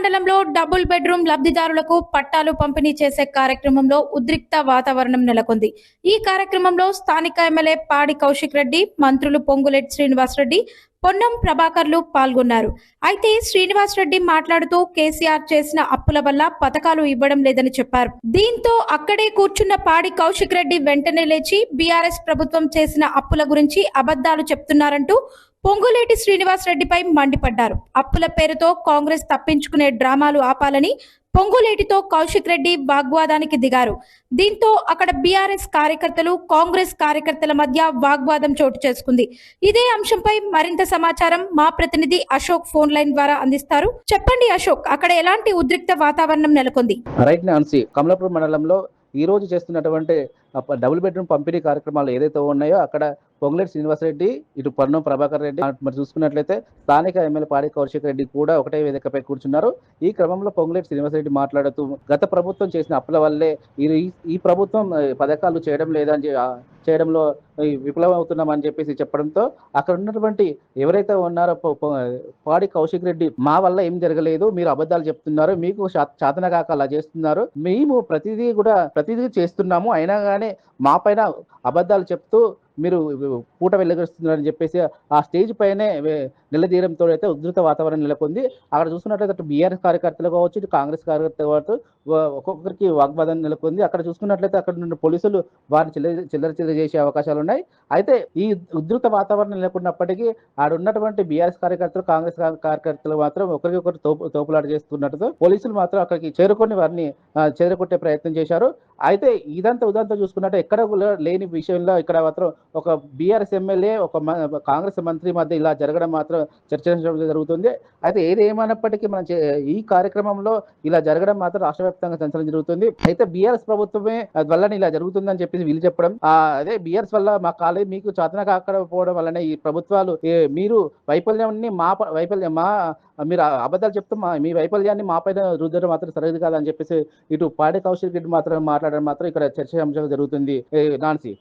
మండలంలో double bedroom లబ్ధిదారులకు పట్టాలు పంపిణీ చేసే కార్యక్రమంలో ఉద్రిక్త వాతావరణం నెలకొంది. ఈ కార్యక్రమంలో స్థానిక ఎమ్మెల్యే పాడి కౌశిక్ రెడ్డి, మంత్రులు పొంగులేటి శ్రీనివాసరెడ్డి, పొన్నం ప్రభాకర్లు పాల్గొన్నారు. అయితే శ్రీనివాస్ రెడ్డి మాట్లాడుతూ కేసీఆర్ చేసిన అప్పుల వల్ల పథకాలు ఇవ్వడం లేదని చెప్పారు. దీంతో అక్కడే కూర్చున్న పాడి కౌశిక్ రెడ్డి వెంటనే లేచి బీఆర్ఎస్ ప్రభుత్వం చేసిన అప్పుల గురించి అబద్ధాలు చెప్తున్నారంటూ పొంగులేటి శ్రీనివాస్ రెడ్డిపై మండిపడ్డారు. అప్పుల పేరుతో కాంగ్రెస్ తప్పించుకునే డ్రామాలు ఆపాలని పొంగులేటితో కౌశిక్ రెడ్డి వాగ్వాదానికి దిగారు. దీంతో అక్కడ బీఆర్ఎస్ కార్యకర్తలు, కాంగ్రెస్ కార్యకర్తల మధ్య వాగ్వాదం చోటు చేసుకుంది. ఇదే అంశంపై మరింత సమాచారం మా ప్రతినిధి అశోక్ ఫోన్ లైన్ ద్వారా అందిస్తారు. చెప్పండి అశోక్, అక్కడ ఎలాంటి ఉద్రిక్త వాతావరణం నెలకొంది? రైట్ నాన్సీ, కమలాపూర్ మండలంలో ఈ రోజు చేస్తున్నటువంటి డబుల్ బెడ్రూమ్ పంపిణీ కార్యక్రమాలు ఏదైతే ఉన్నాయో అక్కడ పొంగులేటి శ్రీనివాసరెడ్డి, ఇటు పొన్నం ప్రభాకర్ రెడ్డి మరి చూసుకున్నట్లయితే స్థానిక ఎమ్మెల్యే పాడి కౌశిక్ రెడ్డి కూడా ఒకటే వేదికపై కూర్చున్నారు. ఈ క్రమంలో పొంగులేటి శ్రీనివాసరెడ్డి మాట్లాడుతూ గత ప్రభుత్వం చేసిన అప్పుల వల్లే ఈ ప్రభుత్వం పథకాలు చేయడంలో విఫలం అవుతున్నామని చెప్పేసి చెప్పడంతో అక్కడ ఉన్నటువంటి ఎవరైతే ఉన్నారో పాడి కౌశిక్ రెడ్డి, మా వల్ల ఏం జరగలేదు, మీరు అబద్ధాలు చెప్తున్నారు, మీకు చాతన కాక అలా చేస్తున్నారు, మేము ప్రతిదీ చేస్తున్నాము, అయినా కానీ మా పైన అబద్ధాలు చెప్తూ మీరు పూట వెళ్ళగొస్తున్నారని చెప్పేసి ఆ స్టేజ్ పైనే నిలదీయడంతో అయితే ఉధృత వాతావరణం నెలకొంది. అక్కడ చూసుకున్నట్లయితే అటు బీఆర్ఎస్ కార్యకర్తలు కావచ్చు, ఇటు కాంగ్రెస్ కార్యకర్తలు కావచ్చు, ఒక్కొక్కరికి వాగ్వాదం నెలకొంది. అక్కడ చూసుకున్నట్లయితే అక్కడ నుండి పోలీసులు వారిని చిల్లర చేసే అవకాశాలు ఉన్నాయి. అయితే ఈ ఉధృత వాతావరణం నెలకొన్నప్పటికీ ఆడ ఉన్నటువంటి బీఆర్ఎస్ కార్యకర్తలు, కాంగ్రెస్ కార్యకర్తలు మాత్రం ఒకరికొకరు తోపులాట చేస్తున్నట్టుతో పోలీసులు మాత్రం అక్కడికి చేరుకొని వారిని చెదరగొట్టే ప్రయత్నం చేశారు. అయితే ఉదంతా చూసుకున్నట్టు ఎక్కడ లేని విషయంలో ఇక్కడ మాత్రం ఒక బీఆర్ఎస్ ఎమ్మెల్యే, ఒక కాంగ్రెస్ మంత్రి మధ్య ఇలా జరగడం మాత్రం చర్చించడం జరుగుతుంది. అయితే ఏదేమైనప్పటికీ ఈ కార్యక్రమంలో ఇలా జరగడం మాత్రం రాష్ట్ర వ్యాప్తంగా సంచలనం జరుగుతుంది. అయితే బీఆర్ఎస్ ప్రభుత్వమే వల్ల ఇలా జరుగుతుందని చెప్పేసి వీళ్ళు చెప్పడం, అదే బీఆర్ఎస్ వల్ల మా కాలేజ్ మీకు చాతన కాకపోవడం వల్లనే ఈ ప్రభుత్వాలు మీరు మీరు అబద్ధాలు చెప్తూ మీ వైఫల్యాన్ని మా పైన రుద్దడం మాత్రం సరిగ్గా కాదని చెప్పేసి ఇటు పాడి కౌశిక్ రెడ్డి మాత్రం మాట్లాడడం మాత్రం ఇక్కడ చర్చ అంశం జరుగుతుంది. నాన్సీ.